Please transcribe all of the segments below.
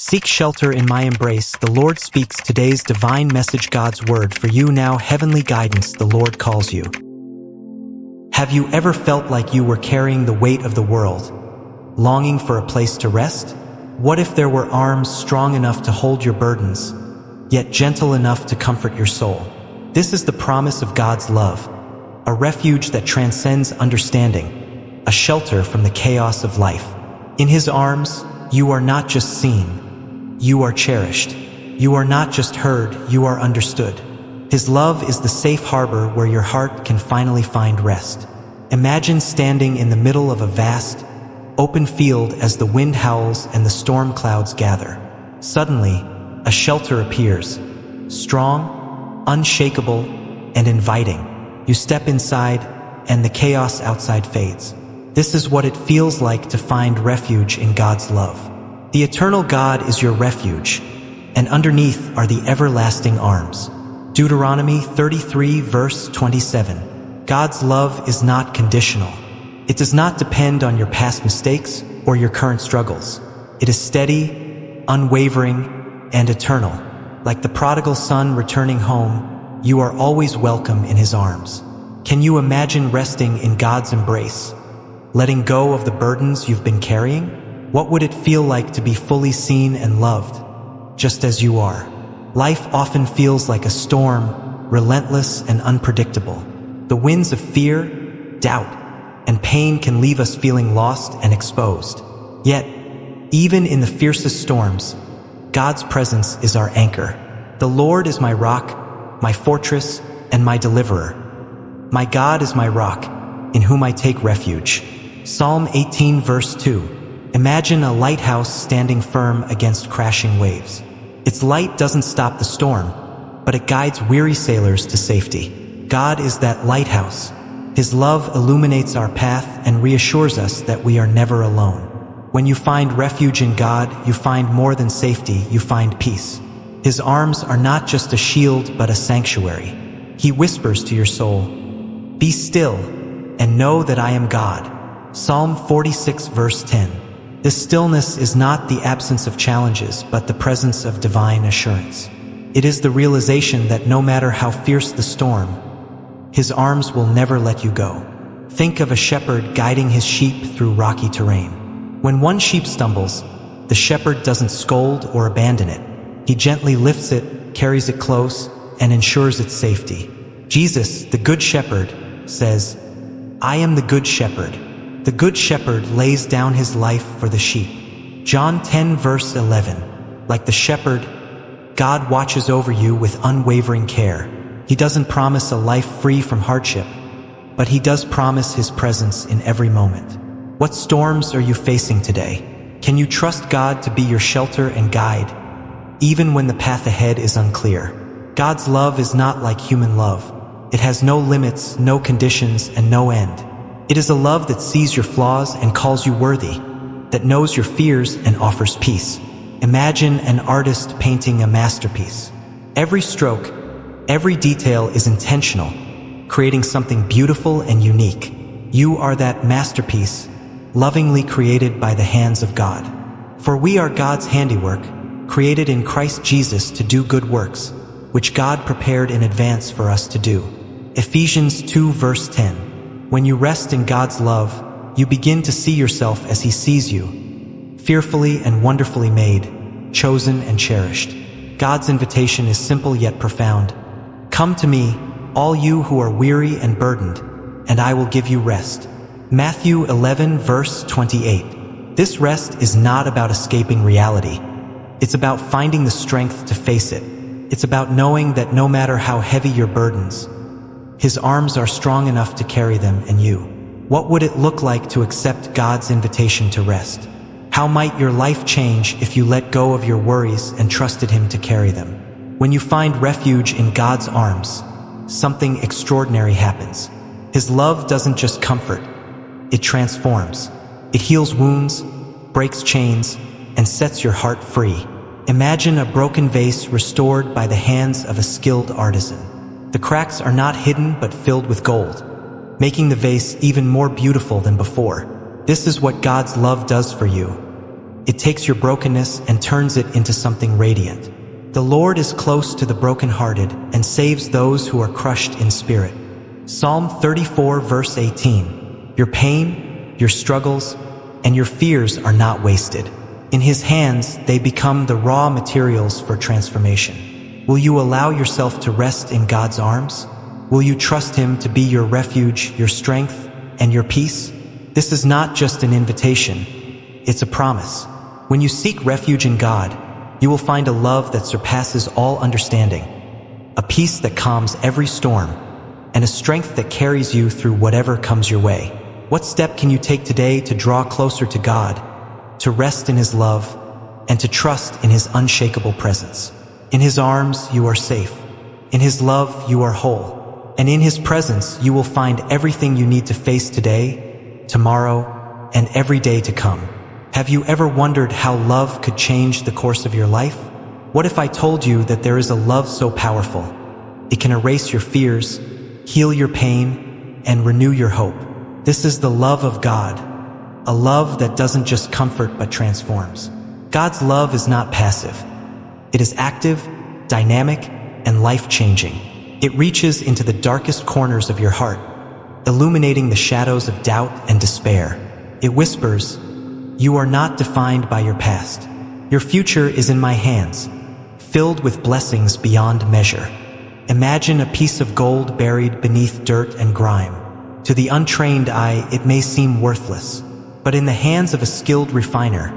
Seek shelter in my embrace. The Lord speaks today's divine message, God's word for you now. Heavenly guidance, the Lord calls you. Have you ever felt like you were carrying the weight of the world, longing for a place to rest? What if there were arms strong enough to hold your burdens, yet gentle enough to comfort your soul? This is the promise of God's love, a refuge that transcends understanding, a shelter from the chaos of life. In His arms, you are not just seen, you are cherished. You are not just heard, you are understood. His love is the safe harbor where your heart can finally find rest. Imagine standing in the middle of a vast, open field as the wind howls and the storm clouds gather. Suddenly, a shelter appears, strong, unshakable, and inviting. You step inside, and the chaos outside fades. This is what it feels like to find refuge in God's love. The eternal God is your refuge, and underneath are the everlasting arms. Deuteronomy 33 verse 27. God's love is not conditional. It does not depend on your past mistakes or your current struggles. It is steady, unwavering, and eternal. Like the prodigal son returning home, you are always welcome in His arms. Can you imagine resting in God's embrace, letting go of the burdens you've been carrying? What would it feel like to be fully seen and loved, just as you are? Life often feels like a storm, relentless and unpredictable. The winds of fear, doubt, and pain can leave us feeling lost and exposed. Yet, even in the fiercest storms, God's presence is our anchor. The Lord is my rock, my fortress, and my deliverer. My God is my rock, in whom I take refuge. Psalm 18 verse 2. Imagine a lighthouse standing firm against crashing waves. Its light doesn't stop the storm, but it guides weary sailors to safety. God is that lighthouse. His love illuminates our path and reassures us that we are never alone. When you find refuge in God, you find more than safety, you find peace. His arms are not just a shield, but a sanctuary. He whispers to your soul, "Be still and know that I am God." Psalm 46 verse 10. This stillness is not the absence of challenges, but the presence of divine assurance. It is the realization that no matter how fierce the storm, His arms will never let you go. Think of a shepherd guiding his sheep through rocky terrain. When one sheep stumbles, the shepherd doesn't scold or abandon it. He gently lifts it, carries it close, and ensures its safety. Jesus, the Good Shepherd, says, "I am the Good Shepherd. The Good Shepherd lays down His life for the sheep." John 10 verse 11. Like the shepherd, God watches over you with unwavering care. He doesn't promise a life free from hardship, but He does promise His presence in every moment. What storms are you facing today? Can you trust God to be your shelter and guide, even when the path ahead is unclear? God's love is not like human love. It has no limits, no conditions, and no end. It is a love that sees your flaws and calls you worthy, that knows your fears and offers peace. Imagine an artist painting a masterpiece. Every stroke, every detail is intentional, creating something beautiful and unique. You are that masterpiece, lovingly created by the hands of God. For we are God's handiwork, created in Christ Jesus to do good works, which God prepared in advance for us to do. Ephesians 2 verse 10. When you rest in God's love, you begin to see yourself as He sees you, fearfully and wonderfully made, chosen and cherished. God's invitation is simple yet profound. Come to me, all you who are weary and burdened, and I will give you rest. Matthew 11 verse 28. This rest is not about escaping reality. It's about finding the strength to face it. It's about knowing that no matter how heavy your burdens, His arms are strong enough to carry them and you. What would it look like to accept God's invitation to rest? How might your life change if you let go of your worries and trusted Him to carry them? When you find refuge in God's arms, something extraordinary happens. His love doesn't just comfort, it transforms. It heals wounds, breaks chains, and sets your heart free. Imagine a broken vase restored by the hands of a skilled artisan. The cracks are not hidden but filled with gold, making the vase even more beautiful than before. This is what God's love does for you. It takes your brokenness and turns it into something radiant. The Lord is close to the brokenhearted and saves those who are crushed in spirit. Psalm 34 verse 18. Your pain, your struggles, and your fears are not wasted. In His hands, they become the raw materials for transformation. Will you allow yourself to rest in God's arms? Will you trust Him to be your refuge, your strength, and your peace? This is not just an invitation, it's a promise. When you seek refuge in God, you will find a love that surpasses all understanding, a peace that calms every storm, and a strength that carries you through whatever comes your way. What step can you take today to draw closer to God, to rest in His love, and to trust in His unshakable presence? In His arms you are safe. In His love you are whole. And in His presence you will find everything you need to face today, tomorrow, and every day to come. Have you ever wondered how love could change the course of your life? What if I told you that there is a love so powerful, it can erase your fears, heal your pain, and renew your hope? This is the love of God, a love that doesn't just comfort but transforms. God's love is not passive. It is active, dynamic, and life-changing. It reaches into the darkest corners of your heart, illuminating the shadows of doubt and despair. It whispers, "You are not defined by your past. Your future is in my hands, filled with blessings beyond measure." Imagine a piece of gold buried beneath dirt and grime. To the untrained eye, it may seem worthless, but in the hands of a skilled refiner,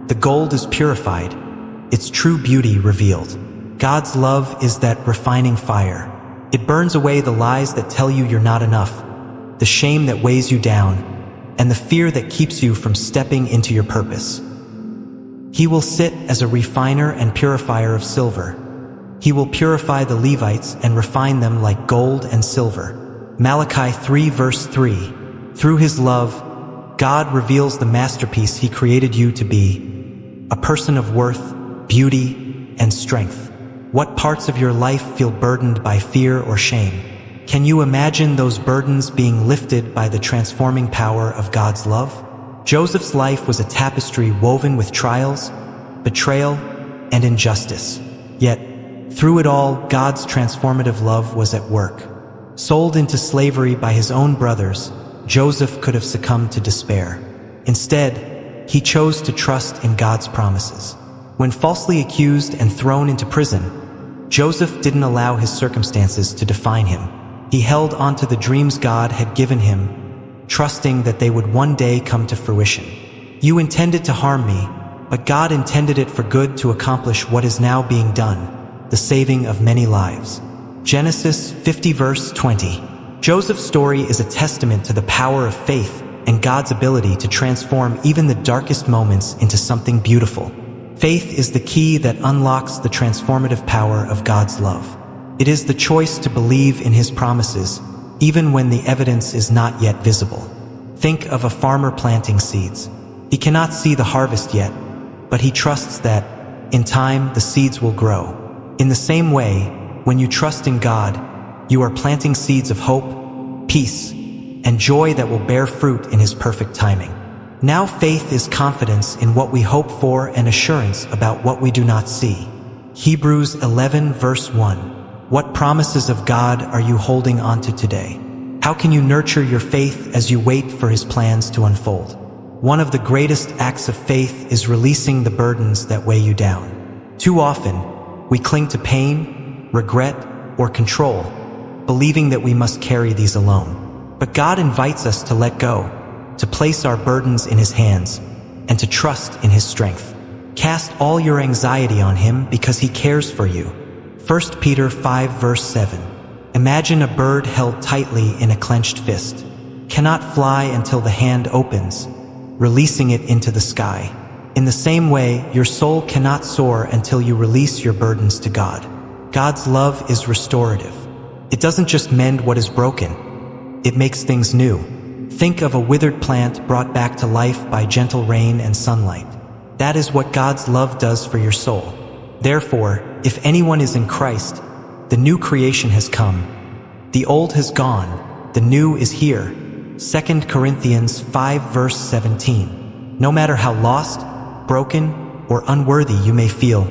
the gold is purified, its true beauty revealed. God's love is that refining fire. It burns away the lies that tell you you're not enough, the shame that weighs you down, and the fear that keeps you from stepping into your purpose. He will sit as a refiner and purifier of silver. He will purify the Levites and refine them like gold and silver. Malachi 3 verse 3. Through His love, God reveals the masterpiece He created you to be, a person of worth, beauty, and strength. What parts of your life feel burdened by fear or shame? Can you imagine those burdens being lifted by the transforming power of God's love? Joseph's life was a tapestry woven with trials, betrayal, and injustice. Yet, through it all, God's transformative love was at work. Sold into slavery by his own brothers, Joseph could have succumbed to despair. Instead, he chose to trust in God's promises. When falsely accused and thrown into prison, Joseph didn't allow his circumstances to define him. He held onto the dreams God had given him, trusting that they would one day come to fruition. You intended to harm me, but God intended it for good to accomplish what is now being done, the saving of many lives. Genesis 50 verse 20. Joseph's story is a testament to the power of faith and God's ability to transform even the darkest moments into something beautiful. Faith is the key that unlocks the transformative power of God's love. It is the choice to believe in His promises, even when the evidence is not yet visible. Think of a farmer planting seeds. He cannot see the harvest yet, but he trusts that, in time, the seeds will grow. In the same way, when you trust in God, you are planting seeds of hope, peace, and joy that will bear fruit in His perfect timing. Now faith is confidence in what we hope for and assurance about what we do not see. Hebrews 11 verse 1. What promises of God are you holding onto today? How can you nurture your faith as you wait for His plans to unfold? One of the greatest acts of faith is releasing the burdens that weigh you down. Too often, we cling to pain, regret, or control, believing that we must carry these alone. But God invites us to let go, to place our burdens in His hands, and to trust in His strength. Cast all your anxiety on Him because He cares for you. 1 Peter 5 verse 7. Imagine a bird held tightly in a clenched fist, cannot fly until the hand opens, releasing it into the sky. In the same way, your soul cannot soar until you release your burdens to God. God's love is restorative. It doesn't just mend what is broken, it makes things new. Think of a withered plant brought back to life by gentle rain and sunlight. That is what God's love does for your soul. Therefore, if anyone is in Christ, the new creation has come. The old has gone, the new is here. 2 Corinthians 5 verse 17. No matter how lost, broken, or unworthy you may feel,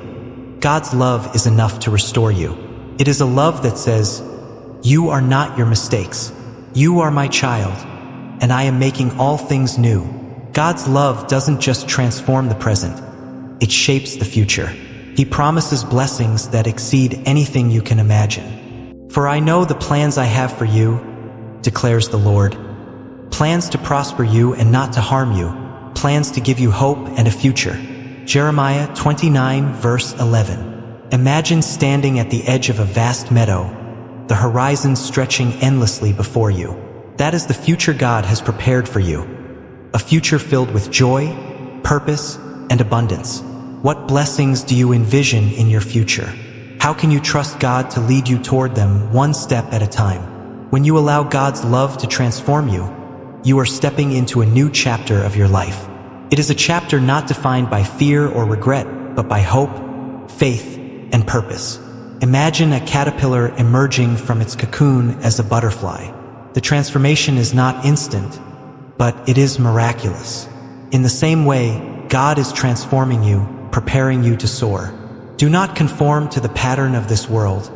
God's love is enough to restore you. It is a love that says, "You are not your mistakes. You are my child, and I am making all things new." God's love doesn't just transform the present, it shapes the future. He promises blessings that exceed anything you can imagine. "For I know the plans I have for you," declares the Lord. "Plans to prosper you and not to harm you, plans to give you hope and a future." Jeremiah 29 verse 11. Imagine standing at the edge of a vast meadow, the horizon stretching endlessly before you. That is the future God has prepared for you. A future filled with joy, purpose, and abundance. What blessings do you envision in your future? How can you trust God to lead you toward them one step at a time? When you allow God's love to transform you, you are stepping into a new chapter of your life. It is a chapter not defined by fear or regret, but by hope, faith, and purpose. Imagine a caterpillar emerging from its cocoon as a butterfly. The transformation is not instant, but it is miraculous. In the same way, God is transforming you, preparing you to soar. Do not conform to the pattern of this world,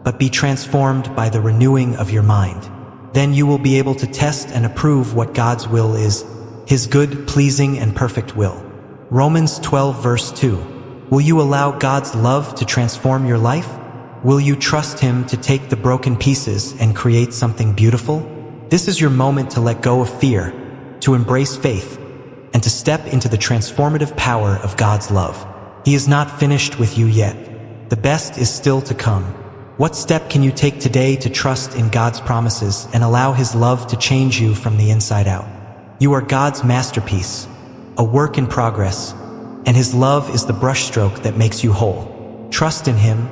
but be transformed by the renewing of your mind. Then you will be able to test and approve what God's will is, His good, pleasing, and perfect will. Romans 12 verse 2. Will you allow God's love to transform your life? Will you trust Him to take the broken pieces and create something beautiful? This is your moment to let go of fear, to embrace faith, and to step into the transformative power of God's love. He is not finished with you yet. The best is still to come. What step can you take today to trust in God's promises and allow His love to change you from the inside out? You are God's masterpiece, a work in progress, and His love is the brushstroke that makes you whole. Trust in Him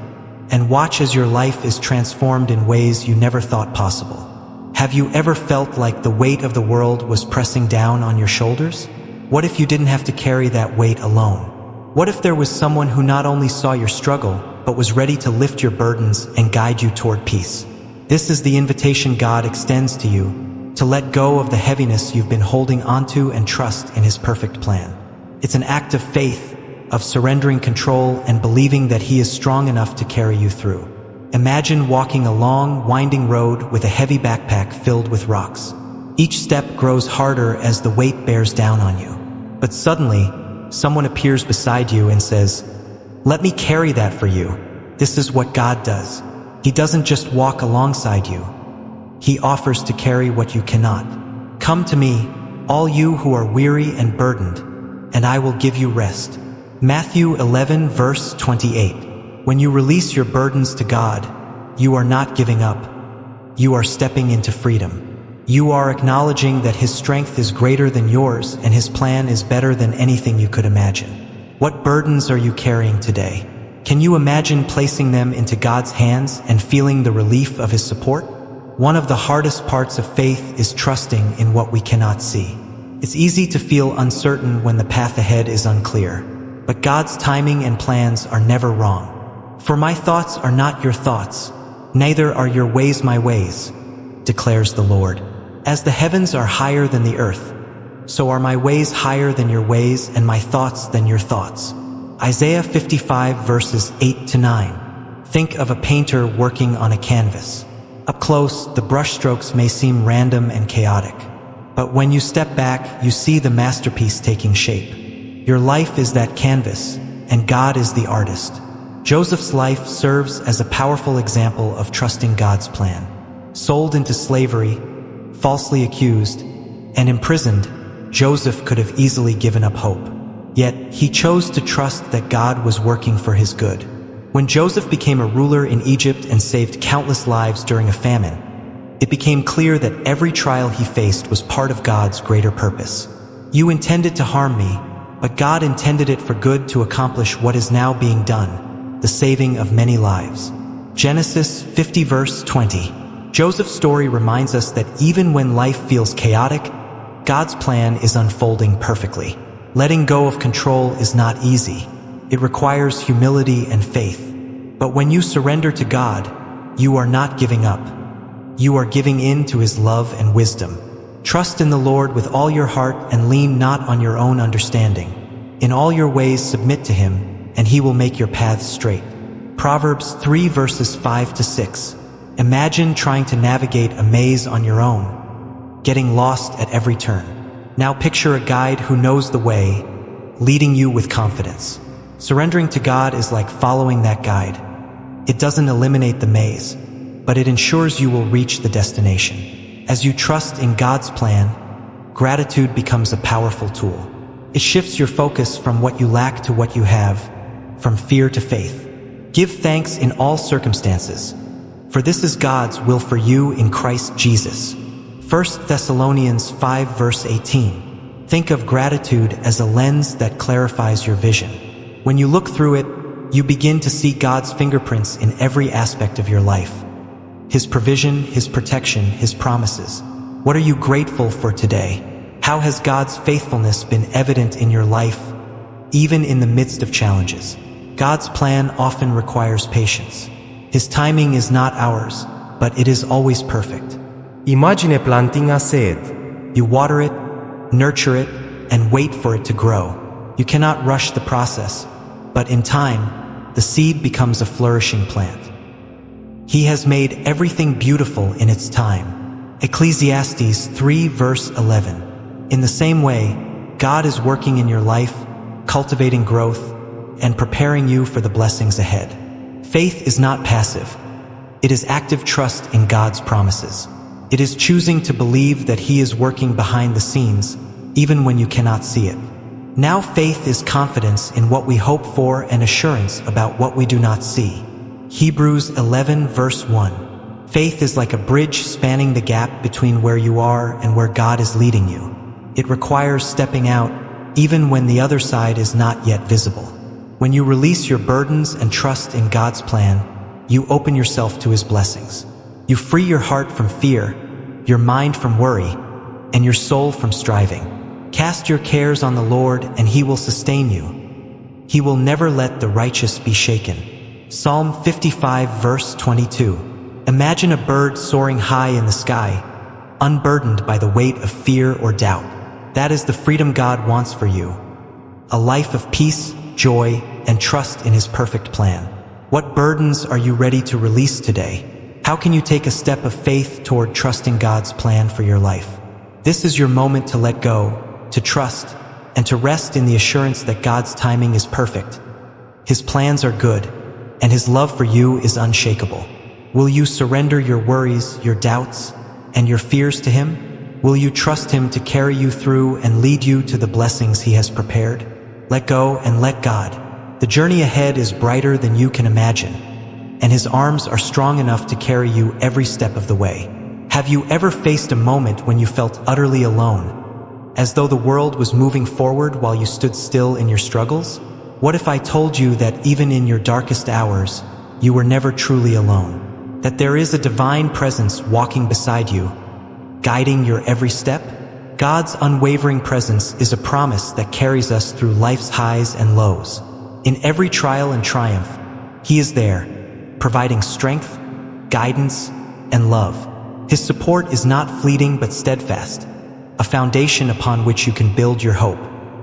and watch as your life is transformed in ways you never thought possible. Have you ever felt like the weight of the world was pressing down on your shoulders? What if you didn't have to carry that weight alone? What if there was someone who not only saw your struggle, but was ready to lift your burdens and guide you toward peace? This is the invitation God extends to you, to let go of the heaviness you've been holding onto and trust in His perfect plan. It's an act of faith, of surrendering control and believing that He is strong enough to carry you through. Imagine walking a long, winding road with a heavy backpack filled with rocks. Each step grows harder as the weight bears down on you. But suddenly, someone appears beside you and says, "Let me carry that for you." This is what God does. He doesn't just walk alongside you. He offers to carry what you cannot. "Come to me, all you who are weary and burdened, and I will give you rest." Matthew 11 verse 28. When you release your burdens to God, you are not giving up. You are stepping into freedom. You are acknowledging that His strength is greater than yours and His plan is better than anything you could imagine. What burdens are you carrying today? Can you imagine placing them into God's hands and feeling the relief of His support? One of the hardest parts of faith is trusting in what we cannot see. It's easy to feel uncertain when the path ahead is unclear, but God's timing and plans are never wrong. "For my thoughts are not your thoughts, neither are your ways my ways," declares the Lord. "As the heavens are higher than the earth, so are my ways higher than your ways and my thoughts than your thoughts." Isaiah 55 verses 8 to 9. Think of a painter working on a canvas. Up close, the brushstrokes may seem random and chaotic. But when you step back, you see the masterpiece taking shape. Your life is that canvas, and God is the artist. Joseph's life serves as a powerful example of trusting God's plan. Sold into slavery, falsely accused, and imprisoned, Joseph could have easily given up hope. Yet, he chose to trust that God was working for his good. When Joseph became a ruler in Egypt and saved countless lives during a famine, it became clear that every trial he faced was part of God's greater purpose. "You intended to harm me, but God intended it for good to accomplish what is now being done, the saving of many lives." Genesis 50 verse 20. Joseph's story reminds us that even when life feels chaotic, God's plan is unfolding perfectly. Letting go of control is not easy. It requires humility and faith. But when you surrender to God, you are not giving up. You are giving in to His love and wisdom. Trust in the Lord with all your heart and lean not on your own understanding. In all your ways submit to him, and he will make your paths straight. Proverbs 3 verses 5 to 6. Imagine trying to navigate a maze on your own, getting lost at every turn. Now picture a guide who knows the way, leading you with confidence. Surrendering to God is like following that guide. It doesn't eliminate the maze, but it ensures you will reach the destination. As you trust in God's plan, gratitude becomes a powerful tool. It shifts your focus from what you lack to what you have, from fear to faith. Give thanks in all circumstances, for this is God's will for you in Christ Jesus. 1 Thessalonians 5 verse 18. Think of gratitude as a lens that clarifies your vision. When you look through it, you begin to see God's fingerprints in every aspect of your life. His provision, His protection, His promises. What are you grateful for today? How has God's faithfulness been evident in your life, even in the midst of challenges? God's plan often requires patience. His timing is not ours, but it is always perfect. Imagine planting a seed. You water it, nurture it, and wait for it to grow. You cannot rush the process, but in time, the seed becomes a flourishing plant. He has made everything beautiful in its time. Ecclesiastes 3 verse 11. In the same way, God is working in your life, cultivating growth, and preparing you for the blessings ahead. Faith is not passive. It is active trust in God's promises. It is choosing to believe that He is working behind the scenes, even when you cannot see it. Now faith is confidence in what we hope for and assurance about what we do not see. Hebrews 11 verse 1. Faith is like a bridge spanning the gap between where you are and where God is leading you. It requires stepping out, even when the other side is not yet visible. When you release your burdens and trust in God's plan, you open yourself to His blessings. You free your heart from fear, your mind from worry, and your soul from striving. Cast your cares on the Lord, and He will sustain you. He will never let the righteous be shaken. Psalm 55 verse 22. Imagine a bird soaring high in the sky, unburdened by the weight of fear or doubt. That is the freedom God wants for you. A life of peace, joy, and trust in His perfect plan. What burdens are you ready to release today? How can you take a step of faith toward trusting God's plan for your life? This is your moment to let go, to trust, and to rest in the assurance that God's timing is perfect. His plans are good, and His love for you is unshakable. Will you surrender your worries, your doubts, and your fears to Him? Will you trust Him to carry you through and lead you to the blessings He has prepared? Let go and let God. The journey ahead is brighter than you can imagine, and His arms are strong enough to carry you every step of the way. Have you ever faced a moment when you felt utterly alone, as though the world was moving forward while you stood still in your struggles? What if I told you that even in your darkest hours, you were never truly alone? That there is a divine presence walking beside you, guiding your every step? God's unwavering presence is a promise that carries us through life's highs and lows. In every trial and triumph, He is there, providing strength, guidance, and love. His support is not fleeting but steadfast, a foundation upon which you can build your hope.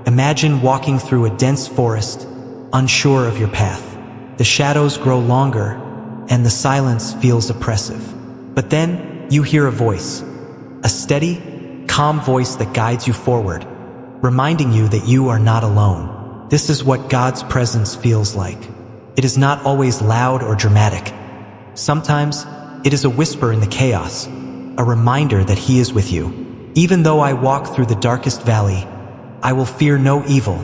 Imagine walking through a dense forest, unsure of your path. The shadows grow longer, and the silence feels oppressive. But then, you hear a voice, a steady, calm voice that guides you forward, reminding you that you are not alone. This is what God's presence feels like. It is not always loud or dramatic. Sometimes, it is a whisper in the chaos, a reminder that He is with you. Even though I walk through the darkest valley, I will fear no evil,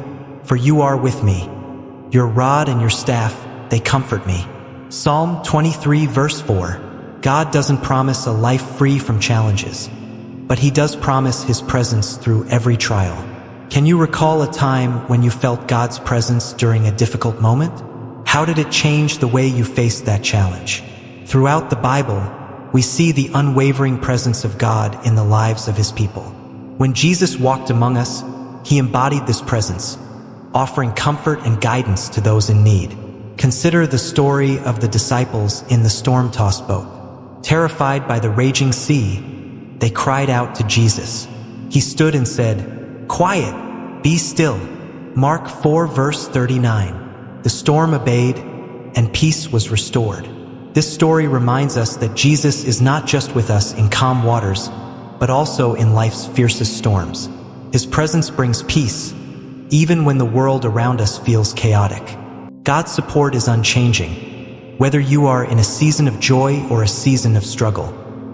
for you are with me. Your rod and your staff, they comfort me. Psalm 23 verse 4. God doesn't promise a life free from challenges, but He does promise His presence through every trial. Can you recall a time when you felt God's presence during a difficult moment? How did it change the way you faced that challenge? Throughout the Bible, we see the unwavering presence of God in the lives of His people. When Jesus walked among us, He embodied this presence, offering comfort and guidance to those in need. Consider the story of the disciples in the storm-tossed boat. Terrified by the raging sea, they cried out to Jesus. He stood and said, "Quiet, be still." Mark 4 verse 39. The storm abated, and peace was restored. This story reminds us that Jesus is not just with us in calm waters, but also in life's fiercest storms. His presence brings peace, even when the world around us feels chaotic. God's support is unchanging, whether you are in a season of joy or a season of struggle.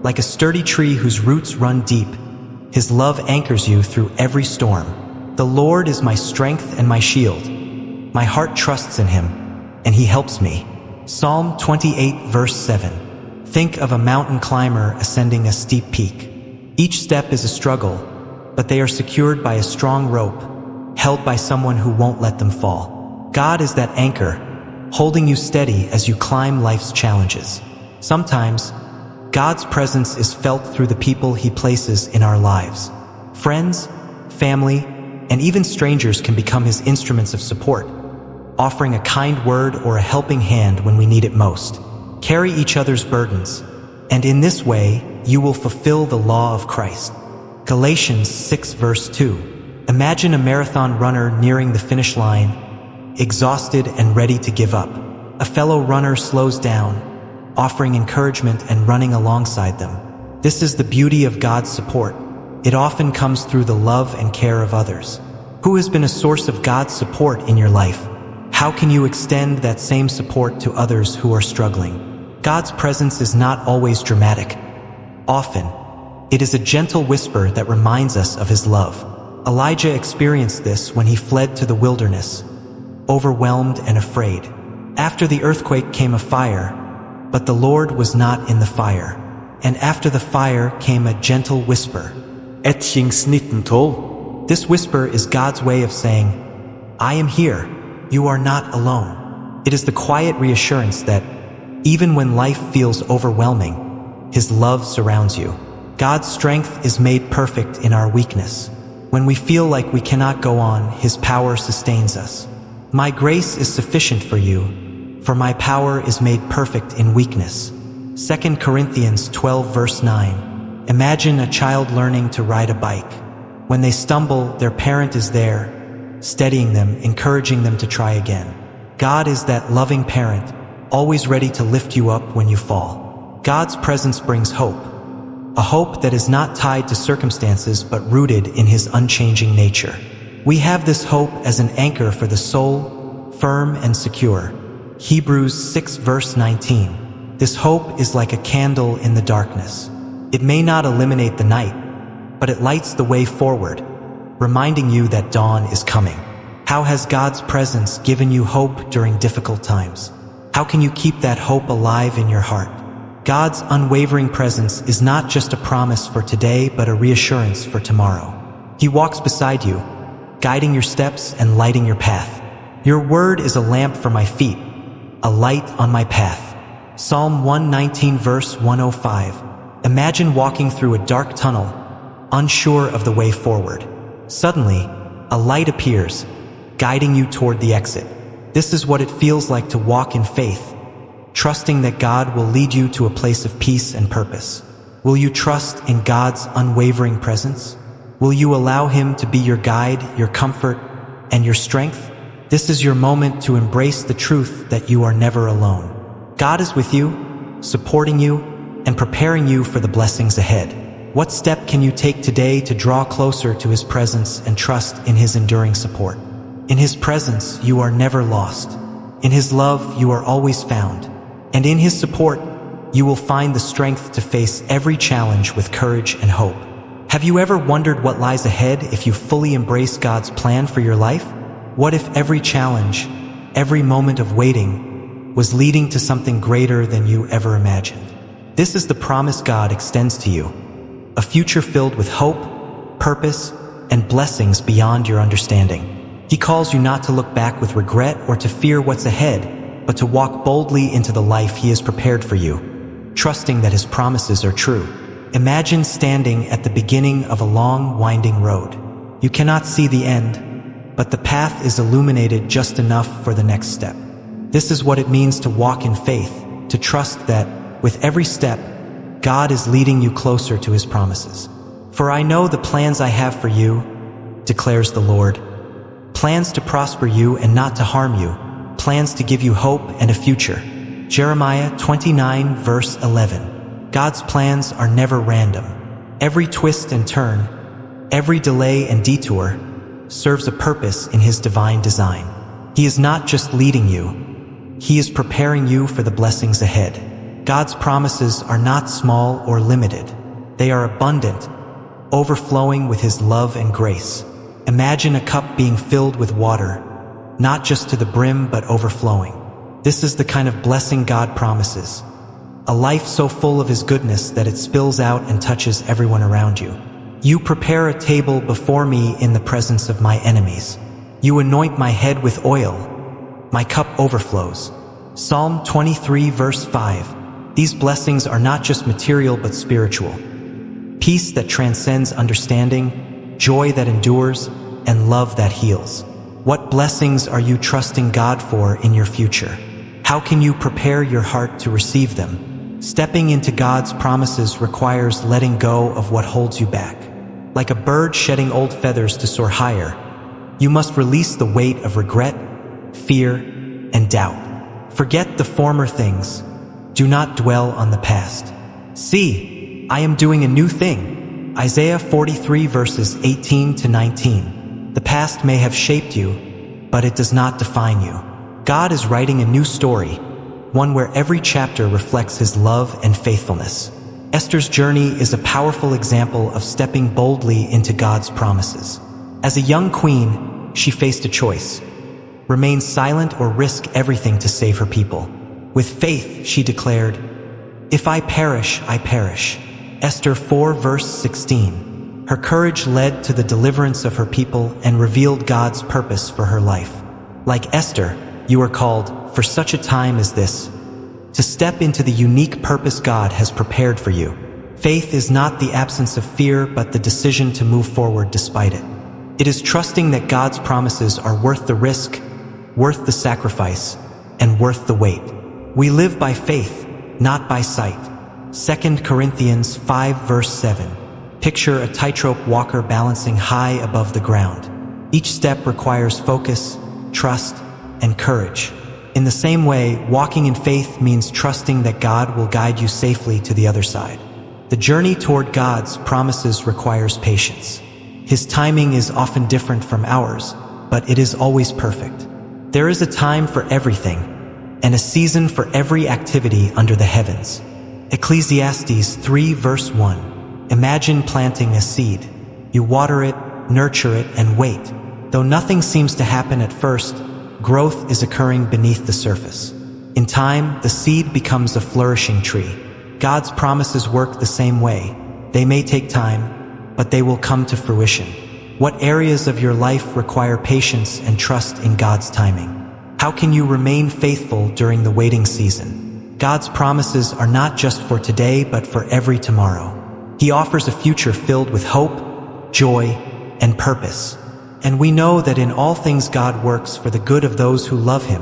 Like a sturdy tree whose roots run deep, His love anchors you through every storm. The Lord is my strength and my shield. My heart trusts in Him, and He helps me. Psalm 28 verse 7. Think of a mountain climber ascending a steep peak. Each step is a struggle, but they are secured by a strong rope, held by someone who won't let them fall. God is that anchor, holding you steady as you climb life's challenges. Sometimes, God's presence is felt through the people He places in our lives. Friends, family, and even strangers can become His instruments of support, offering a kind word or a helping hand when we need it most. Carry each other's burdens, and in this way, you will fulfill the law of Christ. Galatians 6 verse 2. Imagine a marathon runner nearing the finish line, exhausted and ready to give up. A fellow runner slows down, offering encouragement and running alongside them. This is the beauty of God's support. It often comes through the love and care of others. Who has been a source of God's support in your life? How can you extend that same support to others who are struggling? God's presence is not always dramatic. Often, it is a gentle whisper that reminds us of His love. Elijah experienced this when he fled to the wilderness, overwhelmed and afraid. After the earthquake came a fire, but the Lord was not in the fire. And after the fire came a gentle whisper. Etchings 1912. This whisper is God's way of saying, I am here. You are not alone. It is the quiet reassurance that, even when life feels overwhelming, His love surrounds you. God's strength is made perfect in our weakness. When we feel like we cannot go on, His power sustains us. My grace is sufficient for you, for my power is made perfect in weakness. 2 Corinthians 12 verse 9. Imagine a child learning to ride a bike. When they stumble, their parent is there, steadying them, encouraging them to try again. God is that loving parent, always ready to lift you up when you fall. God's presence brings hope, a hope that is not tied to circumstances but rooted in His unchanging nature. We have this hope as an anchor for the soul, firm and secure. Hebrews 6 verse 19. This hope is like a candle in the darkness. It may not eliminate the night, but it lights the way forward, reminding you that dawn is coming. How has God's presence given you hope during difficult times? How can you keep that hope alive in your heart? God's unwavering presence is not just a promise for today, but a reassurance for tomorrow. He walks beside you, guiding your steps and lighting your path. Your word is a lamp for my feet, a light on my path. Psalm 119 verse 105. Imagine walking through a dark tunnel, unsure of the way forward. Suddenly, a light appears, guiding you toward the exit. This is what it feels like to walk in faith, trusting that God will lead you to a place of peace and purpose. Will you trust in God's unwavering presence? Will you allow Him to be your guide, your comfort, and your strength? This is your moment to embrace the truth that you are never alone. God is with you, supporting you, and preparing you for the blessings ahead. What step can you take today to draw closer to His presence and trust in His enduring support? In His presence, you are never lost. In His love, you are always found. And in His support, you will find the strength to face every challenge with courage and hope. Have you ever wondered what lies ahead if you fully embrace God's plan for your life? What if every challenge, every moment of waiting, was leading to something greater than you ever imagined? This is the promise God extends to you. A future filled with hope, purpose, and blessings beyond your understanding. He calls you not to look back with regret or to fear what's ahead, but to walk boldly into the life He has prepared for you, trusting that His promises are true. Imagine standing at the beginning of a long, winding road. You cannot see the end, but the path is illuminated just enough for the next step. This is what it means to walk in faith, to trust that, with every step, God is leading you closer to His promises. For I know the plans I have for you, declares the Lord, plans to prosper you and not to harm you, plans to give you hope and a future. Jeremiah 29 verse 11. God's plans are never random. Every twist and turn, every delay and detour serves a purpose in His divine design. He is not just leading you, He is preparing you for the blessings ahead. God's promises are not small or limited. They are abundant, overflowing with His love and grace. Imagine a cup being filled with water, not just to the brim but overflowing. This is the kind of blessing God promises. A life so full of His goodness that it spills out and touches everyone around you. You prepare a table before me in the presence of my enemies. You anoint my head with oil. My cup overflows. Psalm 23 verse 5. These blessings are not just material but spiritual. Peace that transcends understanding, joy that endures, and love that heals. What blessings are you trusting God for in your future? How can you prepare your heart to receive them? Stepping into God's promises requires letting go of what holds you back. Like a bird shedding old feathers to soar higher, you must release the weight of regret, fear, and doubt. Forget the former things. Do not dwell on the past. See, I am doing a new thing. Isaiah 43 verses 18 to 19. The past may have shaped you, but it does not define you. God is writing a new story, one where every chapter reflects His love and faithfulness. Esther's journey is a powerful example of stepping boldly into God's promises. As a young queen, she faced a choice: remain silent or risk everything to save her people. With faith, she declared, "If I perish, I perish." Esther 4 verse 16. Her courage led to the deliverance of her people and revealed God's purpose for her life. Like Esther, you are called, for such a time as this, to step into the unique purpose God has prepared for you. Faith is not the absence of fear, but the decision to move forward despite it. It is trusting that God's promises are worth the risk, worth the sacrifice, and worth the wait. We live by faith, not by sight. 2 Corinthians 5 verse 7. Picture a tightrope walker balancing high above the ground. Each step requires focus, trust, and courage. In the same way, walking in faith means trusting that God will guide you safely to the other side. The journey toward God's promises requires patience. His timing is often different from ours, but it is always perfect. There is a time for everything, and a season for every activity under the heavens. Ecclesiastes 3 verse 1. Imagine planting a seed. You water it, nurture it, and wait. Though nothing seems to happen at first, growth is occurring beneath the surface. In time, the seed becomes a flourishing tree. God's promises work the same way. They may take time, but they will come to fruition. What areas of your life require patience and trust in God's timing? How can you remain faithful during the waiting season? God's promises are not just for today, but for every tomorrow. He offers a future filled with hope, joy, and purpose. And we know that in all things God works for the good of those who love Him,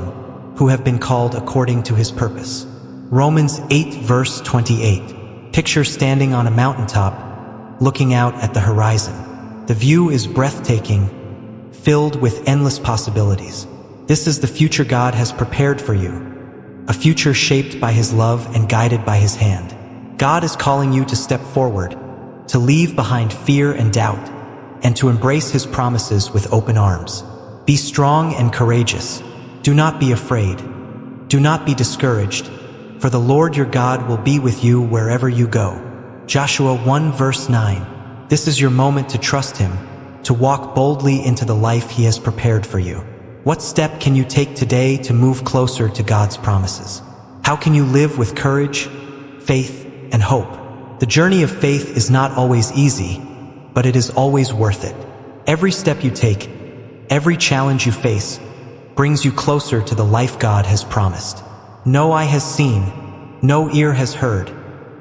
who have been called according to His purpose. Romans 8 verse 28. Picture standing on a mountaintop, looking out at the horizon. The view is breathtaking, filled with endless possibilities. This is the future God has prepared for you, a future shaped by His love and guided by His hand. God is calling you to step forward, to leave behind fear and doubt, and to embrace His promises with open arms. Be strong and courageous. Do not be afraid. Do not be discouraged, for the Lord your God will be with you wherever you go. Joshua 1 verse 9. This is your moment to trust Him, to walk boldly into the life He has prepared for you. What step can you take today to move closer to God's promises? How can you live with courage, faith, and hope? The journey of faith is not always easy, but it is always worth it. Every step you take, every challenge you face, brings you closer to the life God has promised. No eye has seen, no ear has heard,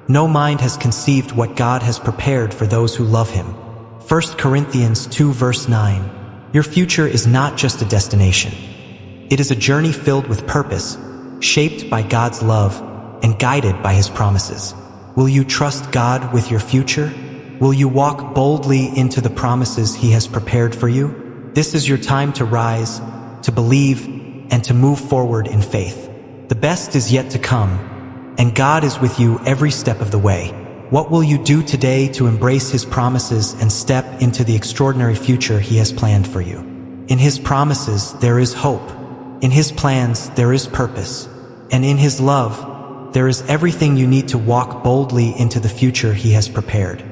no mind has conceived what God has prepared for those who love Him. 1 Corinthians 2 verse 9. Your future is not just a destination. It is a journey filled with purpose, shaped by God's love and guided by His promises. Will you trust God with your future? Will you walk boldly into the promises He has prepared for you? This is your time to rise, to believe, and to move forward in faith. The best is yet to come, and God is with you every step of the way. What will you do today to embrace His promises and step into the extraordinary future He has planned for you? In His promises, there is hope. In His plans, there is purpose. And in His love, there is everything you need to walk boldly into the future He has prepared.